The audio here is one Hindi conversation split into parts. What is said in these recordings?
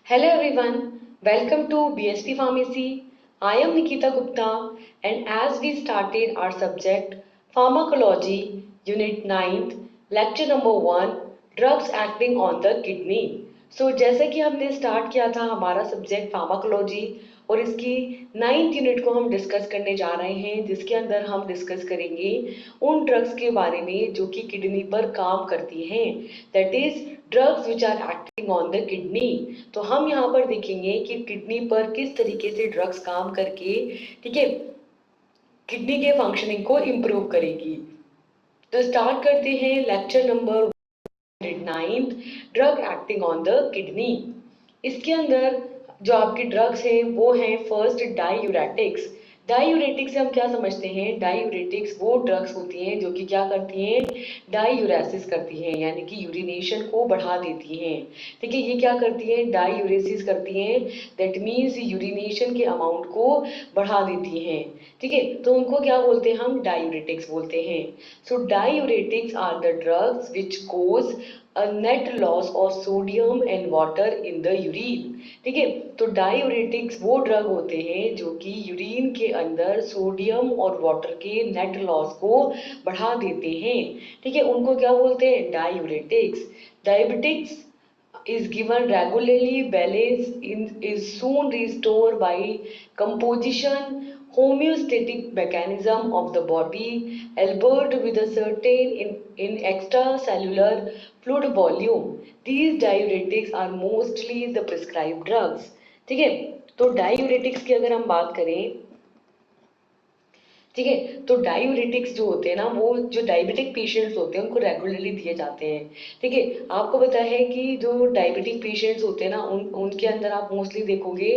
Hello everyone, welcome to BSP Pharmacy. I am Nikita Gupta, and as we started our subject Pharmacology, Unit 9th, Lecture number 1, Drugs Acting on the Kidney. जैसे कि हमने स्टार्ट किया था हमारा सब्जेक्ट फार्माकोलॉजी और इसकी 9th यूनिट को हम डिस्कस करने जा रहे हैं, जिसके अंदर हम डिस्कस करेंगे उन ड्रग्स के बारे में जो कि किडनी पर काम करती हैं, that is drugs which are acting on the kidney. तो हम यहाँ पर देखेंगे कि किडनी पर किस तरीके से ड्रग्स काम करके, ठीक है, किडनी के फंक्शनिंग को इम्प्रूव करेगी। तो स्टार्ट करते हैं lecture number 9, drug acting on the kidney. इसके अंदर जो आपकी ड्रग्स हैं वो हैं फर्स्ट डायूरेटिक्स। डायूरेटिक्स से हम क्या समझते हैं? डायूरेटिक्स वो ड्रग्स होती हैं जो कि क्या करती हैं, डायूरेसिस करती हैं, यानी कि यूरिनेशन को बढ़ा देती हैं। ठीक है, ये क्या करती हैं? डायूरेसिस करती हैं, दैट मीन्स यूरिनेशन के अमाउंट को बढ़ा देती हैं। ठीक है, तो उनको क्या बोलते हैं? हम डायूरेटिक्स बोलते हैं। So diuretics are the drugs which cause a net loss of sodium and water in the urine। ठीक है, तो डायूरेटिक्स वो ड्रग होते हैं जो कि यूरिन के अंदर सोडियम और वाटर के नेट लॉस को बढ़ा देते हैं। ठीक है, उनको क्या बोलते हैं? Diuretics. Diabetics is given regularly, balance is soon restored by composition homeostatic mechanism of the body, albeit with a certain in extracellular fluid volume. These diuretics are mostly the prescribed drugs। ठीक है, तो डायूरेटिक्स की अगर हम बात करें, ठीक है, तो डायूरेटिक्स जो होते हैं ना, वो जो डायबिटिक पेशेंट्स होते हैं उनको रेगुलरली दिए जाते हैं। ठीक है, आपको पता है कि जो डायबिटिक पेशेंट्स होते हैं ना, उनके अंदर आप मोस्टली देखोगे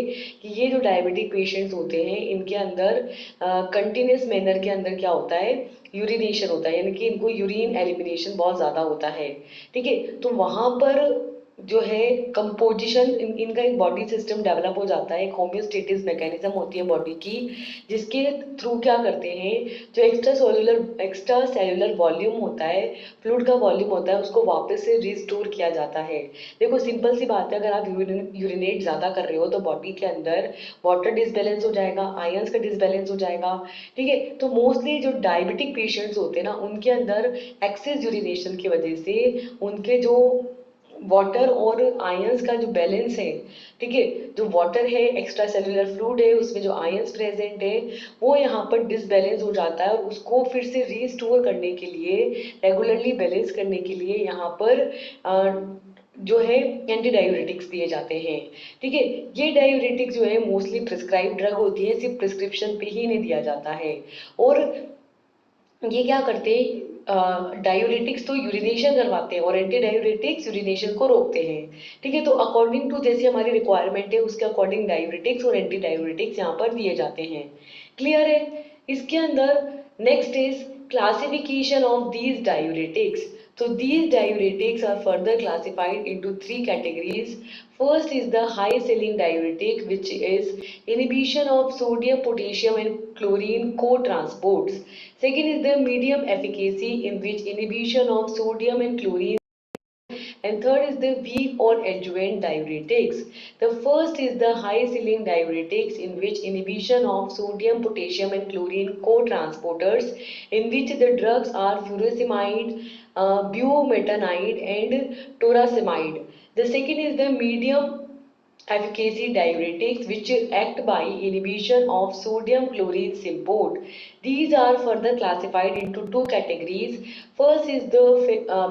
कि ये जो डायबिटिक पेशेंट्स होते हैं इनके अंदर कंटिन्यूस मैनर के अंदर क्या होता है, यूरिनेशन होता है, यानी कि इनको यूरिन एलिमिनेशन बहुत ज़्यादा होता है। ठीक है, तो वहाँ पर जो है कंपोजिशन इनका एक बॉडी सिस्टम डेवलप हो जाता है, एक होम्योस्टेटिस मैकेनिज्म होती है बॉडी की, जिसके थ्रू क्या करते हैं, जो एक्स्ट्रा सेलुलर वॉल्यूम होता है, फ्लूइड का वॉल्यूम होता है, उसको वापस से रिस्टोर किया जाता है। देखो सिंपल सी बात है, अगर आप यूरिनेट ज़्यादा कर रहे हो तो बॉडी के अंदर वाटर डिसबैलेंस हो जाएगा, आयंस का डिसबैलेंस हो जाएगा। ठीक है, तो मोस्टली जो डायबिटिक पेशेंट्स होते हैं ना, उनके अंदर एक्सेस यूरिनेशन की वजह से उनके जो वाटर और आयंस का जो बैलेंस है, ठीक है, जो वाटर है, एक्स्ट्रा सेलुलर फ्लूइड है, उसमें जो आयंस प्रेजेंट है, वो यहाँ पर डिसबैलेंस हो जाता है, और उसको फिर से रीस्टोर करने के लिए, रेगुलरली बैलेंस करने के लिए यहाँ पर जो है एंटी डायूरेटिक्स दिए जाते हैं। ठीक है, ये डायूरेटिक्स जो है मोस्टली प्रिस्क्राइब ड्रग होती है, सिर्फ प्रिस्क्रिप्शन पे ही इन्हें दिया जाता है। और ये क्या करते हैं, डायूरेटिक्स तो यूरिनेशन करवाते हैं और एंटी डायूरेटिक्स यूरिनेशन को रोकते हैं। ठीक है, तो अकॉर्डिंग टू जैसी हमारी रिक्वायरमेंट है उसके अकॉर्डिंग डायूरेटिक्स और एंटी डायूरेटिक्स यहाँ पर दिए जाते हैं। क्लियर है? इसके अंदर next is classification of these diuretics. So these diuretics are further classified into three categories. First is the high selling diuretic, which is inhibition of sodium, potassium and chlorine co-transports. Second is the medium efficacy, in which inhibition of sodium and chlorine, and third is the weak or adjuvant diuretics. The first is the high ceiling diuretics, in which inhibition of sodium, potassium and chlorine co-transporters, in which the drugs are furosemide, bumetanide and toracimide. The second is the medium efficacy diuretics, which act by inhibition of sodium chlorine symport. These are further classified into two categories. First is the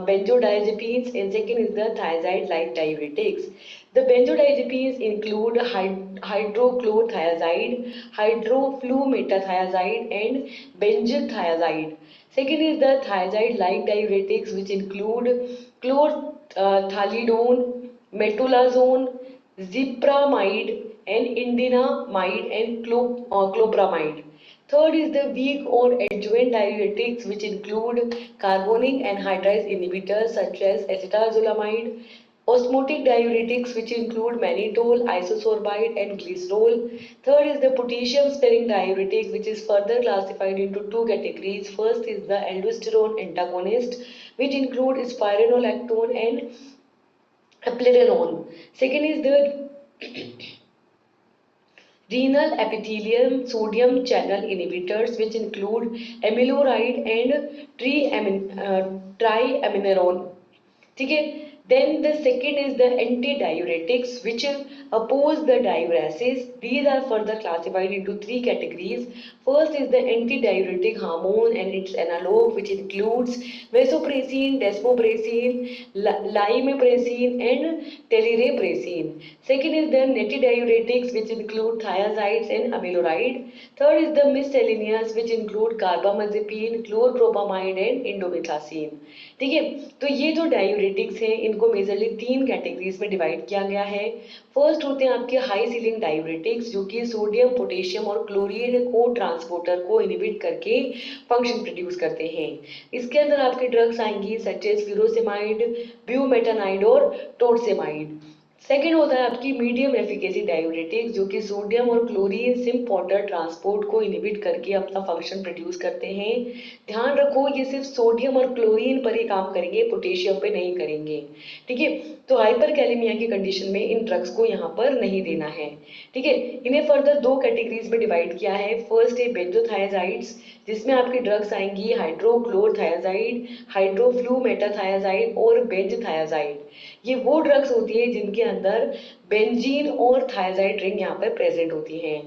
benzodiazepines and second is the thiazide-like diuretics. The benzodiazepines include hydrochlorothiazide, hydroflumethiazide and benzothiazide. Second is the thiazide-like diuretics, which include chlorthalidone, metolazone, zipramide and indinamide and clopramide. Third is the weak or adjuvant diuretics, which include carbonic anhydrase inhibitors such as acetazolamide, osmotic diuretics, which include mannitol, isosorbide and glycerol. Third is the potassium sparing diuretic, which is further classified into two categories. First is the aldosterone antagonist, which include spironolactone and eplerenone. Second is the Renal epithelium sodium channel inhibitors, which include amiloride and triamcinolone. ठीक है. Then the second is the antidiuretics, which oppose the diuresis. These are further classified into three categories. First is the antidiuretic hormone and its analog, which includes vasopressin, desmopressin, limiprazine and teliraprasine. Second is the antidiuretics, which include thiazides and amiloride. Third is the miscellaneous, which include carbamazepine, chlorpropamide and indomethacin. ठीक है. तो ये जो डायूरेटिक्स हैं इनको मेजरली तीन कैटेगरीज में डिवाइड किया गया है. फर्स्ट होते हैं आपके हाई सीलिंग डायूरेटिक्स, जो कि सोडियम, पोटेशियम और क्लोरीन को ट्रांसपोर्टर को इनहिबिट करके फंक्शन प्रोड्यूस करते हैं. इसके अंदर आपके ड्रग्स आएंगी सच एज फ्यूरोसेमाइड, ब्यूमेटानाइड और टोरसेमाइड. सेकेंड होता है आपकी मीडियम एफिकेसी डायूरेटिक्स, जो कि सोडियम और क्लोरीन सिम्प वाटर ट्रांसपोर्ट को इनहिबिट करके अपना फंक्शन प्रोड्यूस करते हैं. ध्यान रखो ये सिर्फ सोडियम और क्लोरीन पर ही काम करेंगे, पोटेशियम पे नहीं करेंगे. ठीक है. तो हाइपरकैलेमिया की कंडीशन में इन ड्रग्स को यहाँ पर नहीं देना है. ठीक है. इन्हें फर्दर दो कैटेगरीज में डिवाइड किया है. फर्स्ट है बेंजोथायाजाइड्स, जिसमें आपकी ड्रग्स आएंगी हाइड्रोक्लोरथायाजाइड, हाइड्रोफ्लूमेटाथायाजाइड और बेंजथायाजाइड. ये वो ड्रग्स होती है जिनके अंदर बेंजीन और थायाजाइड रिंग यहाँ पर प्रेजेंट होती हैं.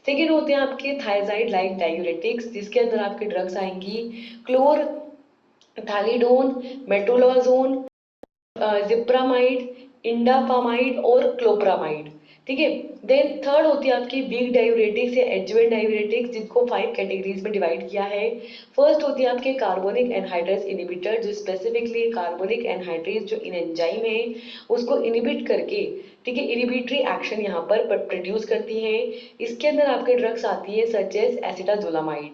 सेकेंड होते हैं आपके थायाजाइड लाइक डायूरेटिक्स, जिसके अंदर आपकी ड्रग्स आएंगी क्लोर थालिडोन, मेट्रोलाजोन, जिप्रामाइड, इंडापामाइड और क्लोप्रामाइड. ठीक है. देन थर्ड होती है आपकी वीक डायूरेटिक्स या एडजुवेंट डायूरेटिक्स, जिनको 5 कैटेगरीज में डिवाइड किया है. फर्स्ट होती है आपके कार्बोनिक एनहाइड्रेस इनहिबिटर, जो स्पेसिफिकली कार्बोनिक एनहाइड्रेस जो इन एंजाइम है उसको इनहिबिट करके, ठीक है, इनहिबिटरी एक्शन यहाँ पर प्रोड्यूस करती हैं. इसके अंदर आपके ड्रग्स आती है सच एज एसिटाजोलामाइड.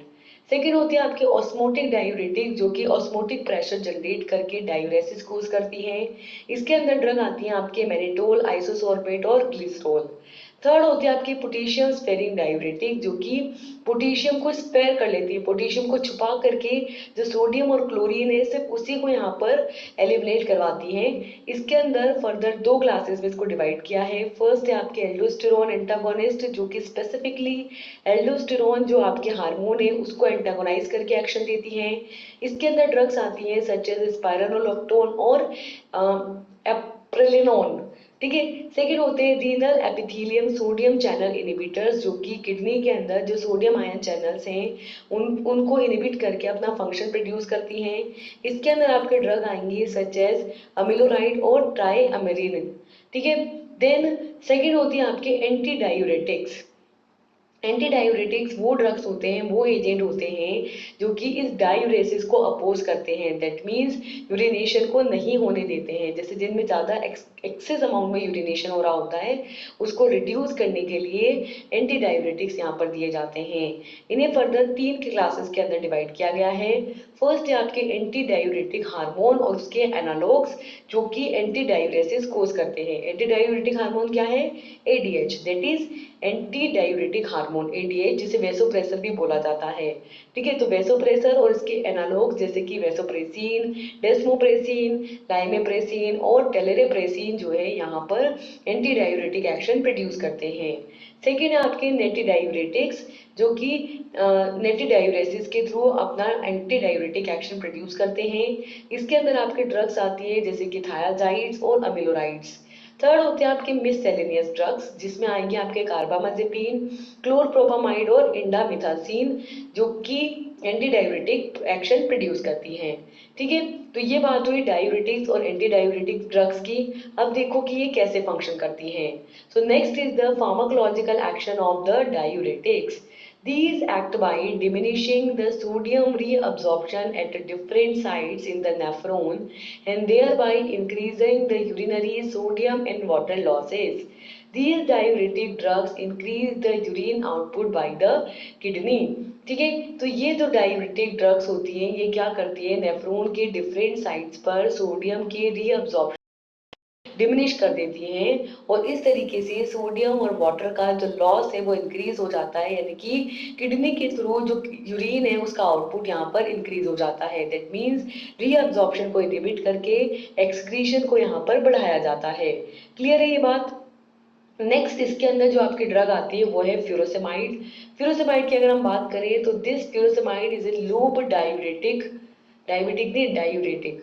सेकेंड होती है आपकी ऑस्मोटिक डायूरेटिक, जो कि ऑस्मोटिक प्रेशर जनरेट करके डायूरेसिस कोज करती हैं. इसके अंदर ड्रग आती हैं आपके मैनिटोल, आइसोसोर्बेट और ग्लिसरॉल. थर्ड होती है आपकी पोटेशियम स्पेयरिंग डायूरेटिक, जो कि पोटेशियम को स्पेयर कर लेती है, पोटेशियम को छुपा करके जो सोडियम और क्लोरीन है सिर्फ उसी को यहाँ पर एलिमिनेट करवाती है. इसके अंदर फर्दर दो क्लासेस में इसको डिवाइड किया है. फर्स्ट है आपके एल्डोस्टेरोन एंटागोनिस्ट, जो कि स्पेसिफिकली एल्डोस्टेरोन जो आपके हार्मोन है उसको एंटागोनाइज करके एक्शन देती हैं. इसके अंदर ड्रग्स आती हैं सच एज स्पाइरानोलेक्टोन और एप्रिलिनोन. ठीक है. सेकेंड होते हैं renal epithelium sodium channel inhibitors, जो कि किडनी के अंदर जो सोडियम आयन चैनल्स हैं उनको इनहिबिट करके अपना फंक्शन प्रोड्यूस करती हैं. इसके अंदर आपके ड्रग आएंगे सच एज अमिलोराइड और ट्राइअमेरिन. ठीक है. देन सेकेंड होती है आपके एंटी डायूरेटिक्स. एंटी डायूरेटिक्स वो ड्रग्स होते हैं, वो एजेंट होते हैं जो कि इस डायूरेसिस को अपोज करते हैं. दैट मीन्स यूरिनेशन को नहीं होने देते हैं. जैसे जिनमें ज़्यादा एक्सेस अमाउंट में यूरिनेशन हो रहा होता है उसको रिड्यूस करने के लिए एंटी डायूरेटिक्स यहाँ पर दिए जाते हैं. इन्हें फर्दर 3 क्लासेस के अंदर डिवाइड किया गया है. फर्स्ट है आपके एंटी डायूरेटिक हार्मोन और उसके एनालॉग्स, जो कि एंटी डायूरेसिस कोज करते हैं. एंटी डायूरेटिक हार्मोन क्या है? ADH, that is anti diuretic hormone. ADH जिसे वेसोप्रेसर भी बोला जाता है. ठीक है. तो वेसोप्रेसर और इसके एनालॉग जैसे कि वेसोप्रेसिन, डेस्मोप्रेसिन, लाइमेप्रेसिन और टेलेरेप्रेसिन जो है यहाँ पर एंटी डायूरेटिक एक्शन प्रोड्यूस करते हैं. सेकेंड है आपके नेटी डायूरेटिक्स, जो कि नेटी डायूरेसिस के थ्रू अपना एंटी डायूरेटिक एक्शन प्रोड्यूस करते हैं. इसके अंदर आपके ड्रग्स आती है जैसे कि थायाजाइड्स और अमिलोराइड्स. थर्ड होते हैं आपके मिससेलेनियस ड्रग्स, जिसमें आएंगे आपके कार्बामाजेपिन, क्लोरप्रोपामाइड और इंडामिथासिन, जो कि एंटी डायूरेटिक एक्शन प्रोड्यूस करती हैं. ठीक है. तो ये बात हुई डायूरेटिक्स और एंटी डायूरेटिक ड्रग्स की. अब देखो कि ये कैसे फंक्शन करती हैं. So next is the pharmacological action of the diuretics. These act by diminishing the sodium reabsorption at different sites in the nephron and thereby increasing the urinary sodium and water losses. These diuretic drugs increase the urine output by the kidney. ठीक है. तो ये जो डायूरेटिक ड्रग्स होती हैं ये क्या करती है, नेफ्रॉन के डिफरेंट साइट्स पर सोडियम के रीअब्जॉर्प्शन डिमिनिश कर देती हैं और इस तरीके से सोडियम और वाटर का जो लॉस है वो इंक्रीज हो जाता है. यानी कि किडनी के थ्रू जो यूरिन है उसका आउटपुट यहाँ पर इंक्रीज हो जाता है. दैट मीन्स रीअब्जॉर्प्शन को इनहिबिट करके एक्सक्रीशन को यहाँ पर बढ़ाया जाता है. क्लियर है ये बात? नेक्स्ट इसके अंदर जो आपकी ड्रग आती है वो है फ्यूरोसेमाइड। फ्यूरोसेमाइड की अगर हम बात करें तो this furosemide is a loop diuretic, diabetic नहीं diuretic,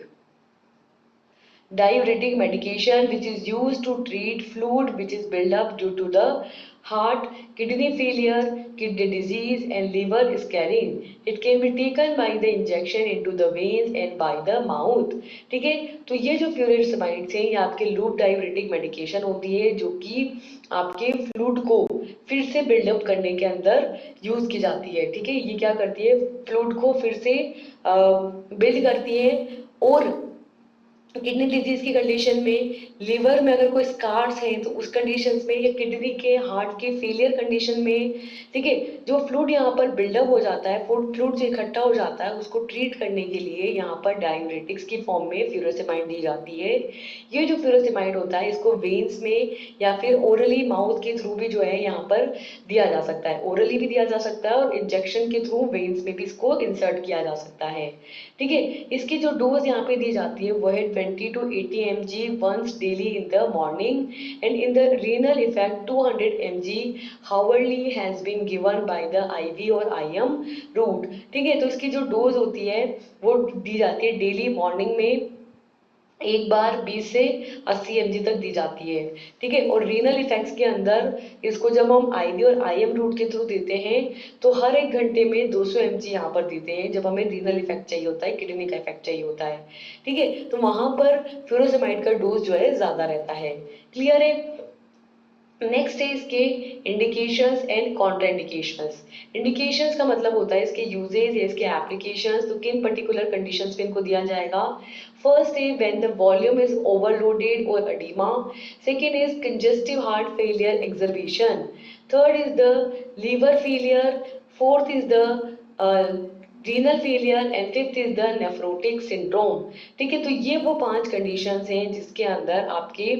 diuretic medication which is used to treat fluid which is built up due to the heart, kidney failure, kidney disease and liver scarring. It can be taken by the injection into the veins and by the mouth. ठीक है, तो ये जो फ्यूरोसेमाइड्स हैं ये आपके लूप डायूरेटिक मेडिकेशन होती है जो कि आपके फ्लूइड को फिर से बिल्डअप करने के अंदर यूज की जाती है। ठीक है, ये क्या करती है, फ्लूइड को फिर से बिल्ड करती है। और किडनी डिजीज की कंडीशन में, लिवर में अगर कोई स्कार्स हैं तो उस कंडीशन में, या किडनी के हार्ट के फेलियर कंडीशन में, ठीक है, जो फ्लूइड यहाँ पर बिल्डअप हो जाता है, फ्लूइड जो इकट्ठा हो जाता है उसको ट्रीट करने के लिए यहाँ पर डायूरेटिक्स की फॉर्म में फ्यूरोसेमाइड दी जाती है। ये जो फ्यूरोसेमाइड होता है इसको वेन्स में या फिर ओरली माउथ के थ्रू भी जो है यहाँ पर दिया जा सकता है, ओरली भी दिया जा सकता है और इंजेक्शन के थ्रू वेन्स में भी इसको इंसर्ट किया जा सकता है। ठीक है, इसकी जो डोज यहाँ पे दी जाती है वो है 20 to 80 mg once daily in the morning, and in the renal effect 200 mg hourly has been given by the IV और IM route। ठीक है, तो इसकी जो डोज होती है वो दी जाती है डेली मॉर्निंग में एक बार 20 से 80 mg तक दी जाती है। ठीक है, और रीनल इफेक्ट्स के अंदर इसको जब हम आईवी और आईएम रूट के थ्रू देते हैं तो हर एक घंटे में 200 mg यहाँ पर देते हैं जब हमें रीनल इफेक्ट चाहिए होता है, किडनी का इफेक्ट चाहिए होता है। ठीक है, तो वहां पर फ्यूरोसेमाइड का डोज जो है ज्यादा रहता है। क्लियर है? नेक्स्ट है इसके इंडिकेशंस एंड कॉन्ट्राइंडिकेशंस। इंडिकेशंस का मतलब होता है इसके यूजेस या इसके एप्लीकेशंस, तो किन पर्टिकुलर कंडीशंस में इनको दिया जाएगा। फर्स्ट है when the volume is overloaded और oedema. Second is congestive heart failure exacerbation. Third is the liver failure. Fourth is the renal failure and fifth is the nephrotic syndrome. ठीक है, तो ये वो 5 कंडीशंस हैं जिसके अंदर आपके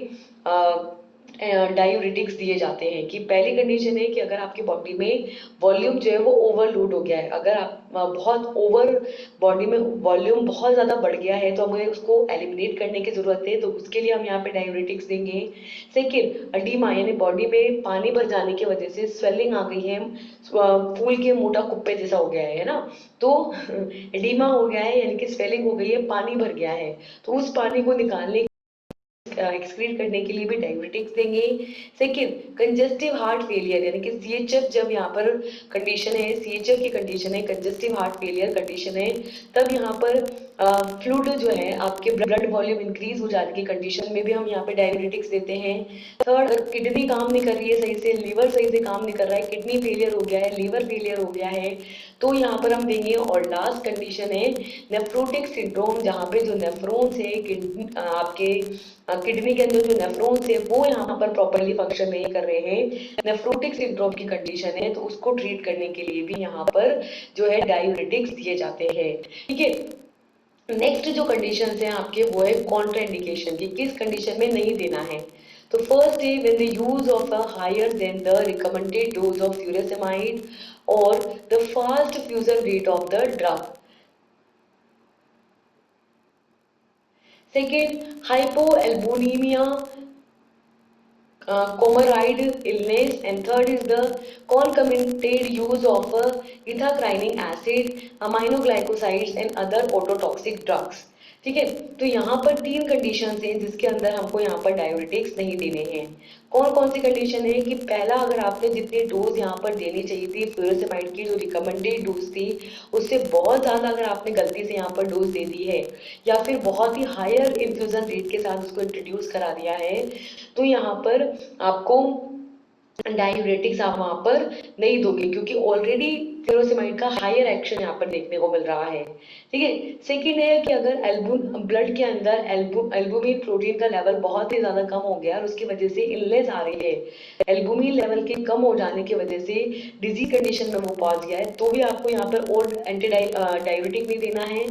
डायूरेटिक्स दिए जाते हैं। कि पहली कंडीशन है कि अगर आपकी बॉडी में वॉल्यूम जो है वो ओवरलोड हो गया है, अगर आप बहुत ओवर बॉडी में वॉल्यूम बहुत ज़्यादा बढ़ गया है तो हमें उसको एलिमिनेट करने की ज़रूरत है, तो उसके लिए हम यहाँ पे डायूरेटिक्स देंगे। सेकेंड, अडीमा यानी बॉडी में पानी भर जाने की वजह से स्वेलिंग आ गई है, फूल के मोटा कुप्पे जैसा हो गया है ना, तो एडीमा हो गया है यानी कि स्वेलिंग हो गई है, पानी भर गया है, तो उस पानी को निकालने एक्सक्रीट करने के लिए भी डायूरेटिक्स देंगे। सेकेंड, कंजेस्टिव हार्ट फेलियर यानी कि सीएचएफ, जब यहाँ पर कंडीशन है, सीएचएफ की कंडीशन है, कंजेस्टिव हार्ट फेलियर कंडीशन है, तब यहाँ पर फ्लूइड जो है आपके ब्लड वॉल्यूम इंक्रीज हो जाने की कंडीशन में भी हम यहाँ पे डायूरेटिक्स देते हैं। थर्ड, किडनी काम नहीं कर रही है सही से, लीवर सही से काम नहीं कर रहा है, किडनी फेलियर हो गया है, लीवर फेलियर हो गया है, तो यहाँ पर हम देंगे। और लास्ट कंडीशन है नेफ्रोटिक सिंड्रोम, जहाँ पे जो नेफ्रॉन्स है आपके किडनी के अंदर जो नेफ्रॉन्स है वो यहाँ पर प्रॉपरली फंक्शन नहीं कर रहे हैं, नेफ्रोटिक सिंड्रोम की कंडीशन है, तो उसको ट्रीट करने के लिए भी यहाँ पर जो है डायूरेटिक्स दिए जाते हैं। ठीक है, नेक्स्ट जो कंडीशन है आपके वो है कॉन्ट्राइंडिकेशन की, किस कंडीशन में नहीं देना है। तो फर्स्ट है when the use of a higher than the recommended dose of furosemide और the fast fusion rate of the drug. Second, hypoalbuminemia, comorbid illness, and third is the concomitant use of ethacrinic acid, aminoglycosides and other ototoxic drugs। ठीक है, तो यहाँ पर 3 कंडीशन हैं जिसके अंदर हमको यहाँ पर डायूरेटिक्स नहीं देने हैं। कौन कौन सी कंडीशन है कि पहला, अगर आपने जितनी डोज यहाँ पर देनी चाहिए थी फ्यूरोसेमाइड की, जो रिकमेंडेड डोज थी उससे बहुत ज़्यादा अगर आपने गलती से यहाँ पर डोज दे दी है या फिर बहुत ही हायर इन्फ्यूजन रेट के साथ उसको इंट्रोड्यूस करा दिया है, तो यहाँ पर आपको डायूरेटिक्स आप वहां पर नहीं दोगे, क्योंकि ऑलरेडी फ्यूरोसेमाइड का हायर एक्शन यहाँ पर देखने को मिल रहा है। ठीक है, सेकेंड है कि अगर ब्लड के अंदर एल्बुमिन प्रोटीन का लेवल बहुत ही ज्यादा कम हो गया और उसकी वजह से इलनेस आ रही है, एल्बुमिन लेवल के कम हो जाने की वजह से डिजीज कंडीशन में वो पहुंच गया है, तो भी आपको यहाँ पर और एंटी डायूरेटिक नहीं देना है।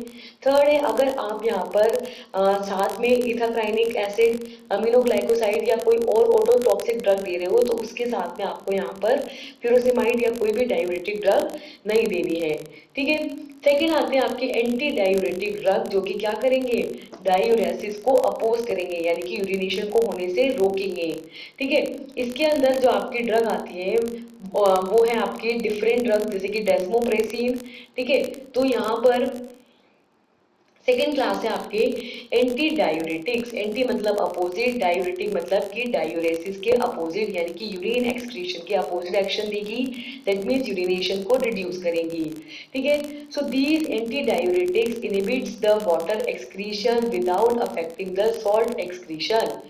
थर्ड है, अगर आप यहाँ पर साथ में इथाक्राइनिक एसिड, अमीनोग्लाइकोसाइड या कोई और ऑटोटॉक्सिक ड्रग दे रहे हो तो उसके साथ में आपको यहाँ पर फ्यूरोसेमाइड या कोई भी डायूरेटिक ड्रग नहीं देनी है। ठीक है, सेकेंड आते हैं आपके एंटी डायूरेटिक ड्रग, जो कि क्या करेंगे, डायूरेसिस को अपोज करेंगे, यानी कि यूरिनेशन को होने से रोकेंगे। ठीक है, इसके अंदर जो आपकी ड्रग आती है वो है आपके डिफरेंट ड्रग, जैसे कि डेस्मोप्रेसिन। ठीक है, तो यहाँ पर सेकेंड क्लास है आपके एंटी डायूरेटिक्स। एंटी मतलब अपोजिट, डायूरेटिक मतलब कि डायूरेसिस के अपोजिट, यानी कि यूरिन एक्सक्रीशन के अपोजिट एक्शन देगी, दैट मीन्स यूरिनेशन को रिड्यूस करेंगी। ठीक है, so these anti diuretics inhibits the water excretion without affecting the salt excretion.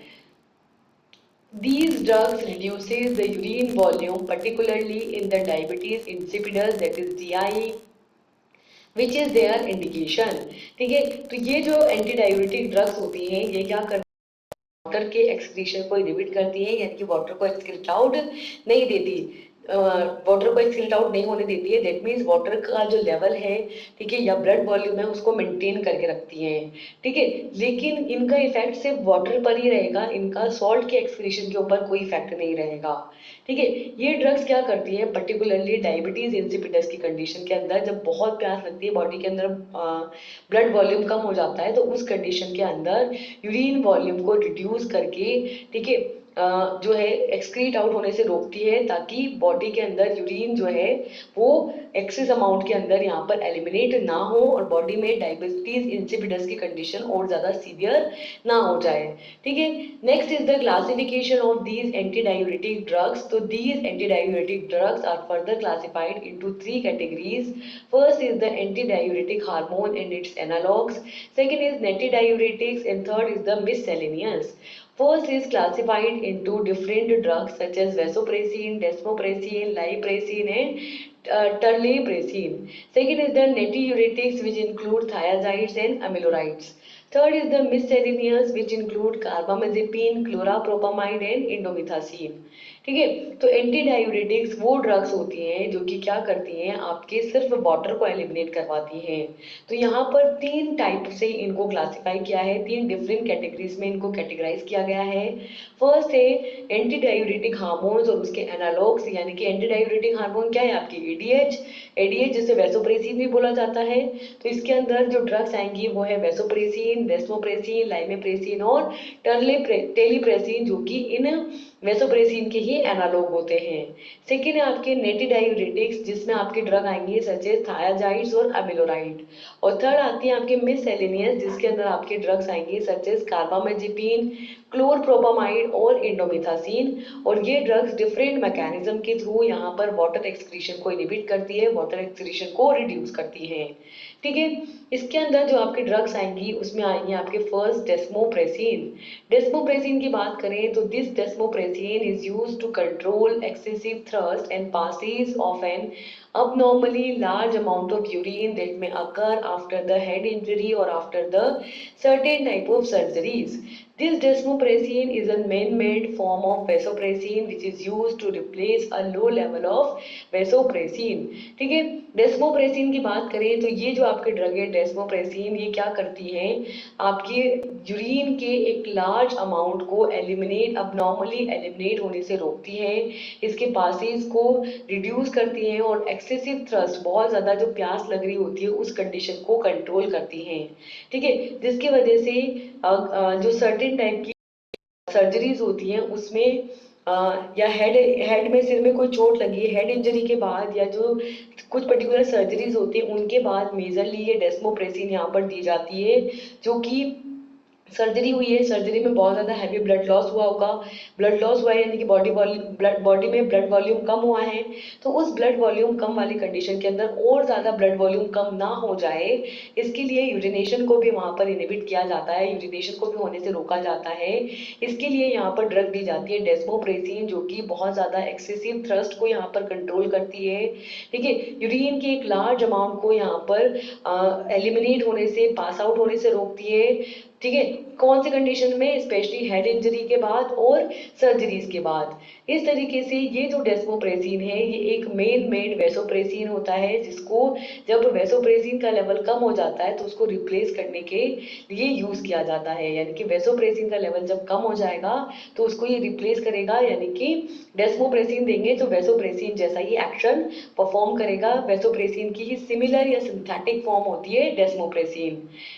These drugs reduces the urine volume, particularly in the diabetes insipidus, that is DI, which is their indication. ठीक है, तो ये जो एंटी डायबिटिक ड्रग्स होती हैं ये क्या करती है, वाटर के एक्सक्रीशन को इनहिबिट करती है, यानी कि वाटर को एक्सक्रीट आउट नहीं देती, वाटर को एक्सक्रीट आउट नहीं होने देती है। दैट मीन्स वाटर का जो लेवल है, ठीक है, या ब्लड वॉल्यूम है, उसको मेंटेन करके रखती है। ठीक है, लेकिन इनका इफेक्ट सिर्फ वाटर पर ही रहेगा, इनका सॉल्ट के एक्सक्रीशन के ऊपर कोई इफेक्ट नहीं रहेगा। ठीक है, ये ड्रग्स क्या करती है, पर्टिकुलरली डायबिटीज इंसिपिडस की कंडीशन के अंदर, जब बहुत प्यास लगती है, बॉडी के अंदर ब्लड वॉल्यूम कम हो जाता है, तो उस कंडीशन के अंदर यूरिन वॉल्यूम को रिड्यूस करके, ठीक है, जो है एक्सक्रीट आउट होने से रोकती है, ताकि बॉडी के अंदर यूरिन जो है वो एक्सेस अमाउंट के अंदर यहाँ पर एलिमिनेट ना हो, और बॉडी में डायबिटीज इंसिपिडस की कंडीशन और ज्यादा सीवियर ना हो जाए। ठीक है, next is the classification of these anti diuretic drugs. तो these anti diuretic drugs are further classified into three categories. First is the antidiuretic hormone and its analogues. Second is netidiuretics, and third is the miscellaneous. First is classified into different drugs such as vasopressin, desmopressin, lipressin, and terlipressin. Second is the netidiuretics, which include thiazides and amilorides. Third is the miscellaneous, which include carbamazepine, chloropropamide, and indomethacin. ठीक है, तो एंटी डायूरेटिक्स वो ड्रग्स होती हैं जो कि क्या करती हैं, आपके सिर्फ वाटर को एलिमिनेट करवाती हैं। तो यहाँ पर तीन टाइप से इनको क्लासिफाई किया है, तीन डिफरेंट कैटेगरीज में इनको कैटेगराइज किया गया है। फर्स्ट है एंटी डायूरेटिक हार्मोन्स और उसके एनालॉग्स, यानी कि एंटी डायूरेटिक हार्मोन क्या है आपकी एडीएच, एडीएच जिसे वैसोप्रेसिन भी बोला जाता है। तो इसके अंदर जो ड्रग्स आएंगी वो है वैसोप्रेसिन, डेस्मोप्रेसिन, लाइमेप्रेसिन और टेलीप्रेसिन, जो कि इन वैसोप्रेसिन के ही एनालॉग होते हैं। सेकेंड है आपके नेटिडायूरेटिक्स, जिसमें आपके ड्रग आएंगे सच एज थायाजाइड्स और अमिलोराइड। और थर्ड आती है आपके मिससेलेनियस, जिसके अंदर आपके ड्रग्स आएंगे सच एज कार्बामेजेपिन, क्लोरप्रोपामाइड और इंडोमिथासिन। और ये ड्रग्स डिफरेंट मैकेनिज्म के थ्रू यहाँ पर वाटर एक्सक्रीशन को इनहिबिट करती है, वाटर एक्सक्रीशन को रिड्यूस करती है। ठीक है, इसके अंदर जो आपके ड्रग्स आएंगी उसमें आएंगे आपके फर्स्ट डेस्मोप्रेसिन। डेस्मोप्रेसिन की बात करें तो this desmopressin is used to control excessive thirst and passes of an abnormally large amount of urine that may occur after the head injury or after the certain type of surgeries. This desmopressin is a man-made form of vasopressin which is used to replace a low level of vasopressin. ठीक है, डेस्मोप्रेसिन की बात करें तो ये जो आपके ड्रग है डेस्मोप्रेसिन, ये क्या करती है, आपके यूरिन के एक लार्ज अमाउंट को एलिमिनेट, अबनॉर्मली एलिमिनेट होने से रोकती है, इसके पासेज को रिड्यूस करती है, और एक्सेसिव थ्रस्ट, बहुत ज्यादा जो प्यास लग रही होती है उस कंडीशन को कंट्रोल करती है। ठीक है, जिसकी वजह से जो सर्टेन टाइप की सर्जरीज होती हैं उसमें या हेड में, सिर में कोई चोट लगी है, हेड इंजरी के बाद, या जो कुछ पर्टिकुलर सर्जरीज होती हैं उनके बाद मेजरली ये डेस्मोप्रेसिन यहाँ पर दी जाती है। जो कि सर्जरी हुई है, सर्जरी में बहुत ज्यादा हैवी ब्लड लॉस हुआ होगा, ब्लड लॉस हुआ है यानी कि बॉडी में ब्लड वॉल्यूम कम हुआ है, तो उस ब्लड वॉल्यूम कम वाली कंडीशन के अंदर और ज्यादा ब्लड वॉल्यूम कम ना हो जाए, इसके लिए यूरिनेशन को भी वहां पर इनहिबिट किया जाता है, यूरिनेशन को भी होने से रोका जाता है। इसके लिए यहाँ पर ड्रग दी जाती है डेस्मोप्रेसिन, जो कि बहुत ज्यादा एक्सेसिव थ्रस्ट को यहाँ पर कंट्रोल करती है। ठीक है, यूरिन के एक लार्ज अमाउंट को यहाँ पर एलिमिनेट होने से, पास आउट होने से रोकती है, ठीक है, कौन सी कंडीशन में, स्पेशली हेड इंजरी के बाद और सर्जरीज के बाद। इस तरीके से ये जो डेस्मोप्रेसिन है ये एक मेन वेसोप्रेसिन होता है, जिसको जब वेसोप्रेसिन का लेवल कम हो जाता है तो उसको रिप्लेस करने के लिए यूज किया जाता है। यानी कि वेसोप्रेसिन का लेवल जब कम हो जाएगा तो उसको ये रिप्लेस करेगा, यानी कि डेस्मोप्रेसिन देंगे तो वेसोप्रेसिन जैसा ही एक्शन परफॉर्म करेगा। वेसोप्रेसिन की ही सिमिलर या सिंथेटिक फॉर्म होती है डेस्मोप्रेसिन।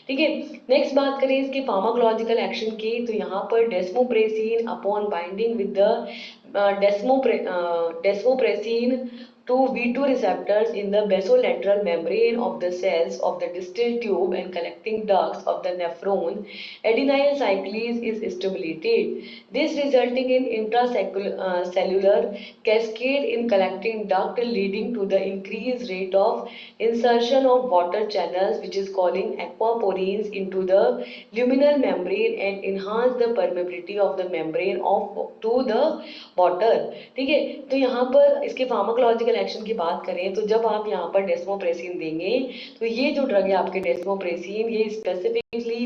ठीक है, नेक्स्ट बात करें इसके फार्माकोलॉजिकल एक्शन की, तो यहाँ पर desmopressin upon binding with the desmopressin to V2 receptors in the basolateral membrane of the cells of the distal tube and collecting ducts of the nephron, adenyl cyclase is stimulated. This resulting in intracellular cascade in collecting duct, leading to the increased rate of insertion of water channels, which is calling aquaporins into the luminal membrane and enhance the permeability of the membrane of to the water। ठीक है, तो यहाँ पर इसके फार्माकोलॉजिकल एक्शन की बात करें तो जब आप यहाँ पर डेस्मोप्रेसिन देंगे तो ये जो ड्रग है आपके डेस्मोप्रेसिन ये स्पेसिफिकली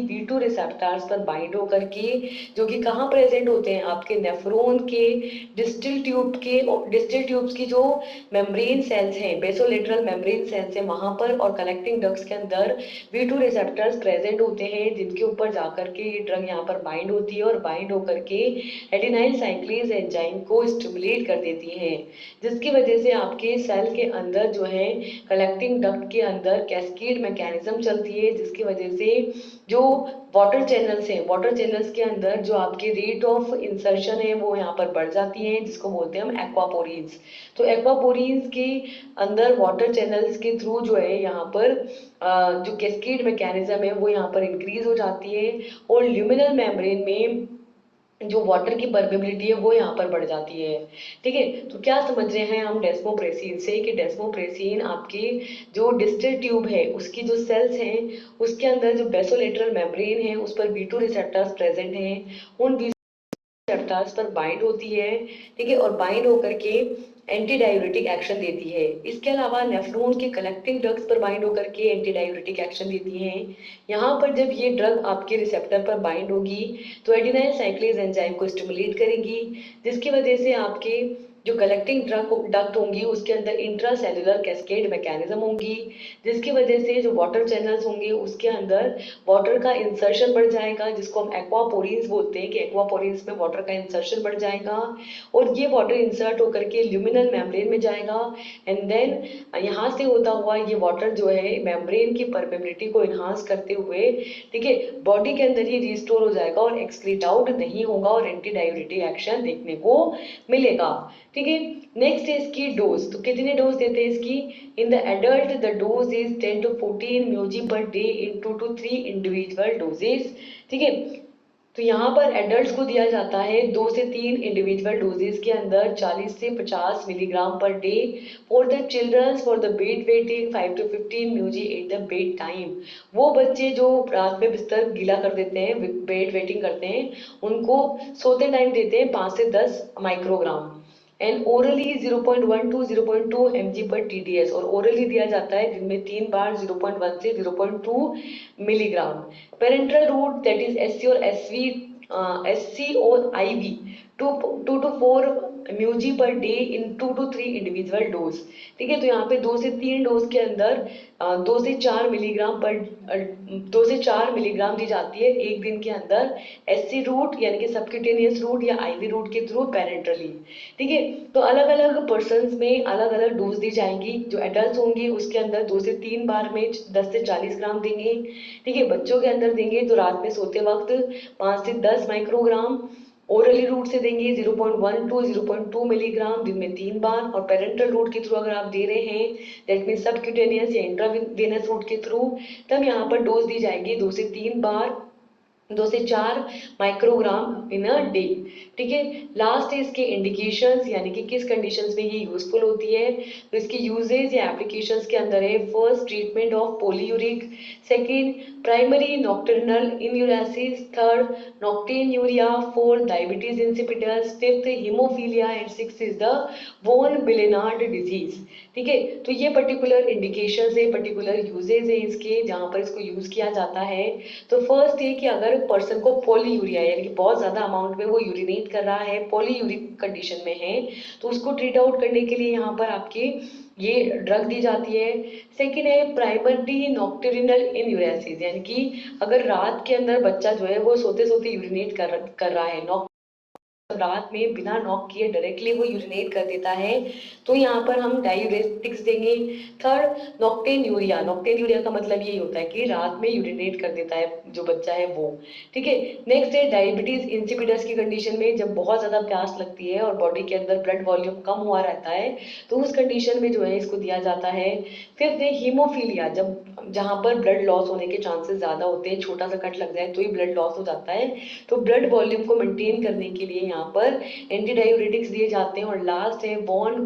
V2 रिसेप्टर्स पर बाइंड होकर के, जो कि कहाँ प्रेजेंट होते हैं, आपके नेफ्रॉन के डिस्टल ट्यूब्स की जो मेम्ब्रेन सेल्स हैं, बेसोलेटरल मेम्ब्रेन सेल्स हैं वहां पर, और कलेक्टिंग डक्ट्स के अंदर V2 रिसेप्टर्स प्रेजेंट होते हैं, जिनके ऊपर जाकर के ये ड्रग यहाँ पर बाइंड होती है और बाइंड होकर के एडिनाइल साइक्लेज एंजाइम को स्टिमुलेट कर देती है, जिसकी वजह से आपके सेल के अंदर जो है कलेक्टिंग डक्ट के अंदर कैस्केड मैकेनिज्म चलती है, जिसकी वजह से जो वाटर चैनल्स हैं, वाटर चैनल्स के अंदर जो आपकी रेट ऑफ इंसर्शन है वो यहाँ पर बढ़ जाती है, जिसको बोलते हैं हम एक्वापोरिन्स। तो एक्वापोरिन्स के अंदर वाटर चैनल्स के थ्रू जो है यहाँ पर जो कैस्केड मैकेनिज्म है वो यहाँ पर इंक्रीज हो जाती है, और ल्यूमिनल मेम्ब्रेन में जो वाटर की परमेबिलिटी है वो यहाँ पर बढ़ जाती है। ठीक है, तो क्या समझ रहे हैं हम डेस्मोप्रेसिन से कि डेस्मोप्रेसिन आपके जो डिस्टल ट्यूब है उसकी जो सेल्स हैं उसके अंदर जो बेसोलेटरल मेम्ब्रेन है उस पर B2 रिसेप्टर्स प्रेजेंट हैं, उन रिसेप्टर्स पर बाइंड होती है। ठीक है, और बाइंड होकर के एंटी डाययूरेटिक एक्शन देती है। इसके अलावा नेफ्रॉन के कलेक्टिंग ड्रग्स पर बाइंड होकर के एंटी डाययूरेटिक एक्शन देती हैं। यहाँ पर जब ये ड्रग आपके रिसेप्टर पर बाइंड होगी तो एडिनाइल साइक्लेज एंजाइम को स्टिमुलेट करेगी, जिसकी वजह से आपके जो कलेक्टिंग डक्ट होंगी उसके अंदर इंट्रासेलुलर कैस्केड मैकेनिज्म होंगी, जिसकी वजह से जो वाटर चैनल्स होंगे उसके अंदर वाटर का इंसर्शन बढ़ जाएगा, जिसको हम एक्वापोरिन्स बोलते हैं कि एक्वापोरिन्स में वाटर का इंसर्शन बढ़ जाएगा, और ये वाटर इंसर्ट होकर के ल्यूमिनल मेम्ब्रेन में जाएगा, एंड देन यहाँ से होता हुआ ये वाटर जो है मेम्ब्रेन की परमेबिलिटी को इन्हांस करते हुए, ठीक है, बॉडी के अंदर ये रिस्टोर हो जाएगा और एक्सक्रीट आउट नहीं होगा और एंटी डाययूरेटिक एक्शन देखने को मिलेगा। ठीक है, नेक्स्ट है इसकी डोज। तो कितने डोज देते हैं इसकी? In the adult the dose is 10 to 14 म्यूजी पर डे इन 2 to 3 इंडिविजुअल डोजेस। ठीक है, तो यहाँ पर एडल्ट्स को दिया जाता है 2 से 3 इंडिविजुअल डोजेस के अंदर 40 से 50 milligram per day. For the childrens for the bed wetting 5 to 15 म्यूजी एट द बेड टाइम। वो बच्चे जो रात में बिस्तर गीला कर देते हैं, बेड वेटिंग करते हैं, उनको सोते टाइम देते हैं 5 से 10 microgram. And orally 0.1 to 0.2 mg पर TDS, और ओरली दिया जाता है दिन में 3 बार 0.1 से 0.2 milligram. Parenteral route that is SC और SC और IV 2 to 4 म्यूजी पर डे इन 2 to 3 इंडिविजुअल डोज। ठीक है, तो यहाँ पे 2 से 3 डोज के अंदर 2 से 4 मिलीग्राम दी जाती है एक दिन के अंदर, SC रूट यानी कि सबक्यूटेनियस रूट या IV रूट के थ्रू पेरेंट्रली। ठीक है, तो अलग अलग पर्सन में अलग अलग डोज दी जाएंगी। जो एडल्ट होंगे उसके अंदर 2 से 3 बार में 10 से 40 ग्राम देंगे। ठीक है, बच्चों के अंदर देंगे तो रात में सोते वक्त 5 से 10 माइक्रोग्राम। ओरली रूट से देंगे 0.1 to 0.2 मिलीग्राम दिन में 3 बार, और पेरेंटल रूट के थ्रू अगर आप दे रहे हैं दैट मीन सबक्यूटेनियस या इंट्रावेनस रूट के थ्रू, तब यहाँ पर डोज दी जाएगी 2 से 3 बार 2 से 4 माइक्रोग्राम इन अ डे। ठीक है, लास्ट है इसके इंडिकेशंस, यानी कि किस कंडीशंस में ये यूजफुल होती है। तो इसकी यूजेज या एप्लीकेशंस के अंदर है, first treatment of polyuric, second primary nocturnal enuresis, third nocturia, fourth diabetes insipidus, fifth haemophilia, and sixth is the von Willebrand disease. ठीक है, तो ये पर्टिकुलर इंडिकेशंस है, पर्टिकुलर यूजेज है इसके जहाँ पर इसको यूज किया जाता है। तो फर्स्ट है कि अगर अगर पर्सन को पॉलीयूरिया यानी कि बहुत ज़्यादा अमाउंट में वो यूरिनेट कर रहा है, पॉलीयूरिक कंडीशन में है, तो उसको ट्रीट आउट करने के लिए यहाँ पर आपकी ये ड्रग दी जाती है। सेकेंड है प्राइमरी नॉक्टर्नल इन्यूरेसिस, यानी कि अगर रात के अंदर बच्चा जो है वो सोते सोते यूरिनेट कर रहा है, रात में बिना नॉक किए डायरेक्टली वो यूरिनेट कर देता है, तो यहाँ पर हम डायूरेटिक्स देंगे। थर्ड नॉक्टेन यूरिया, नॉक्टेन यूरिया का मतलब यही होता है कि रात में यूरिनेट कर देता है जो बच्चा है वो। ठीक है। नेक्स्ट है डायबिटीज इंसिपिडस की कंडीशन में जब बहुत ज्यादा प्यास लगती है और बॉडी के अंदर ब्लड वॉल्यूम कम हुआ रहता है, तो उस कंडीशन में जो है इसको दिया जाता है। फिफ्थ है हीमोफीलिया, जब जहाँ पर ब्लड लॉस होने के चांसेस ज्यादा होते हैं, छोटा सा कट लग जाए तो ही ब्लड लॉस हो जाता है, तो ब्लड वॉल्यूम को मेंटेन करने के लिए यहाँ पर एंटी डायूरेटिक्स दिए जाते हैं। और लास्ट है von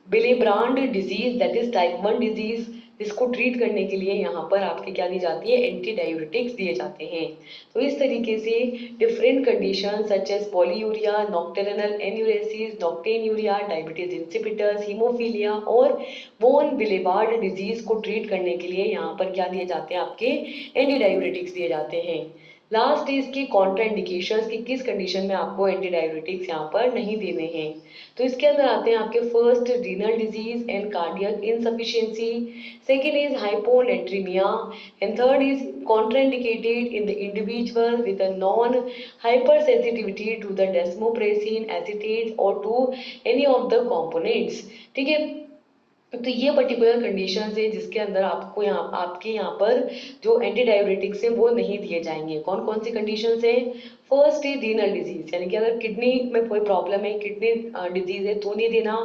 Willebrand disease, that is type 1 disease, इसको ट्रीट करने के लिए यहाँ पर आपके क्या दी जाती है, एंटी डायूरेटिक्स दिए जाते हैं। तो इस तरीके से different condition such as polyuria, nocturnal enuresis, nocturia, diabetes insipidus, haemophilia और बोन बिलेबार्ड डिजीज को ट्रीट करने के लिए यहाँ पर क्या दिए जाते हैं, आपके एंटी डायूरेटिक्स दिए जाते हैं। लास्ट इज की कॉन्ट्राइंडिकेशंस की किस कंडीशन में आपको एंटी डायूरेटिक्स यहाँ पर नहीं देने हैं। तो इसके अंदर आते हैं आपके first renal disease and cardiac insufficiency, second is hyponatraemia, and third is contraindicated in the individual with a non hypersensitivity to the desmopressin acetate or to any of the components। ठीक है। तो ये पर्टिकुलर कंडीशन है जिसके अंदर आपको यहाँ आपके यहाँ पर जो एंटी डायबिटिक्स है वो नहीं दिए जाएंगे। कौन कौन सी कंडीशन है? फर्स्ट है रीनल डिजीज, यानी कि अगर किडनी में कोई प्रॉब्लम है, किडनी डिजीज है तो नहीं देना।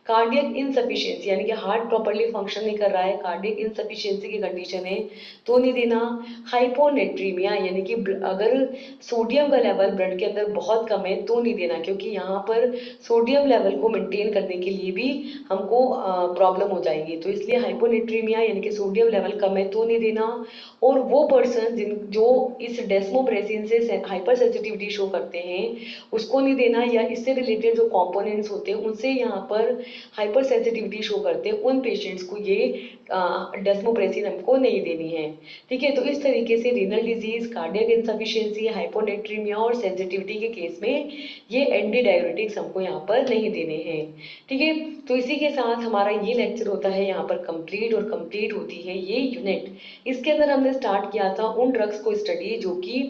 कार्डियक इनसफिशियंसी, यानी कि हार्ट प्रॉपर्ली फंक्शन नहीं कर रहा है, कार्डियक इनसफिशियंसी की कंडीशन है तो नहीं देना। हाइपोनेट्रीमिया, यानी कि अगर सोडियम का लेवल ब्लड के अंदर बहुत कम है तो नहीं देना, क्योंकि यहाँ पर सोडियम लेवल को मेंटेन करने के लिए भी हमको प्रॉब्लम हो जाएगी, तो इसलिए हाइपोनेट्रीमिया यानी कि सोडियम लेवल कम है तो नहीं देना। और वो पर्सन जिन जो इस डेस्मोप्रेसिन से हाइपर सेंसिटिविटी शो करते हैं उसको नहीं देना, या इससे रिलेटेड जो कंपोनेंट्स होते हैं उनसे यहाँ पर हाइपर सेंसिटिविटी शो करते हैं उन पेशेंट्स को ये डेस्मोप्रेसिन हमको नहीं देनी है। ठीक है। तो इस तरीके से renal disease, cardiac insufficiency, hyponatraemia और सेंसिटिविटी के केस में ये एंटी डायबिटिक्स हमको यहाँ पर नहीं देने हैं। ठीक है। तो इसी के साथ हमारा ये लेक्चर होता है यहाँ पर कंप्लीट, और कंप्लीट होती है ये यूनिट। इसके अंदर हमने स्टार्ट किया था उन ड्रग्स को स्टडी जो कि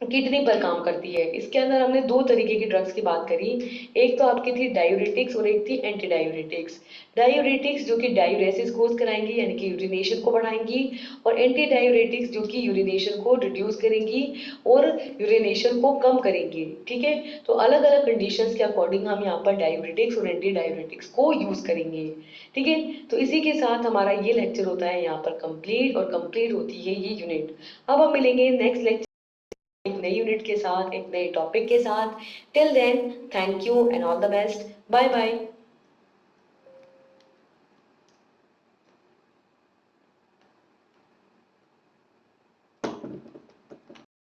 किडनी पर काम करती है। इसके अंदर हमने दो तरीके की ड्रग्स की बात करी, एक तो आपकी थी डायूरेटिक्स और एक थी एंटी डायूरेटिक्स। डायूरेटिक्स जो कि डायूरेसिस कोज कराएंगी यानी कि यूरिनेशन को बढ़ाएंगी, और एंटी डायूरेटिक्स जो कि यूरिनेशन को रिड्यूस करेंगी और यूरिनेशन को कम करेंगी। ठीक है। तो अलग अलग कंडीशंस के अकॉर्डिंग हम यहाँ पर डायूरेटिक्स और एंटी डायूरेटिक्स को यूज करेंगे। ठीक है। तो इसी के साथ हमारा ये लेक्चर होता है यहाँ पर कंप्लीट, और कंप्लीट होती है ये यूनिट। अब हम मिलेंगे नेक्स्ट लेक्चर एक नई यूनिट के साथ, एक नए टॉपिक के साथ। Till then thank you and all the best, bye bye.